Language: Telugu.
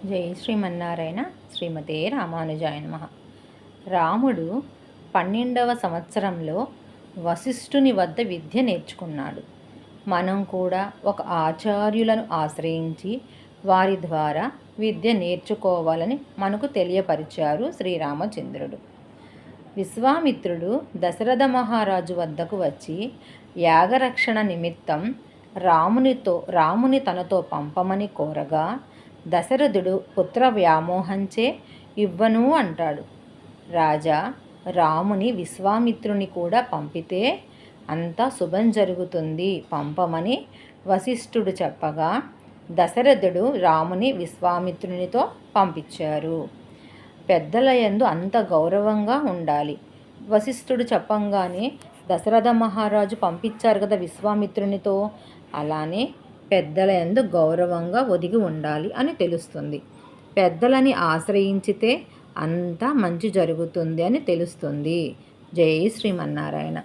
జై శ్రీమన్నారాయణ. శ్రీమతే రామానుజాయ నమః. రాముడు 12వ సంవత్సరంలో వశిష్ఠుని వద్ద విద్య నేర్చుకున్నాడు. మనం కూడా ఒక ఆచార్యులను ఆశ్రయించి వారి ద్వారా విద్య నేర్చుకోవాలని మనకు తెలియపరిచారు శ్రీరామచంద్రుడు. విశ్వామిత్రుడు దశరథ మహారాజు వద్దకు వచ్చి యాగరక్షణ నిమిత్తం రాముని తనతో పంపమని కోరగా, దశరథుడు పుత్ర వ్యామోహంచే ఇవ్వను అంటాడు. రాజా, రాముని విశ్వామిత్రుని కూడా పంపితే అంతా శుభం జరుగుతుంది, పంపమని వశిష్ఠుడు చెప్పగా, దశరథుడు రాముని విశ్వామిత్రునితో పంపించారు. పెద్దల యందు అంత గౌరవంగా ఉండాలి. వశిష్ఠుడు చెప్పంగానే దశరథ మహారాజు పంపించారు కదా విశ్వామిత్రునితో, అలానే పెద్దల యందు గౌరవంగా ఒదిగి ఉండాలి అని తెలుస్తుంది. పెద్దలని ఆశ్రయించితే అంతా మంచి జరుగుతుంది అని తెలుస్తుంది. జై శ్రీమన్నారాయణ.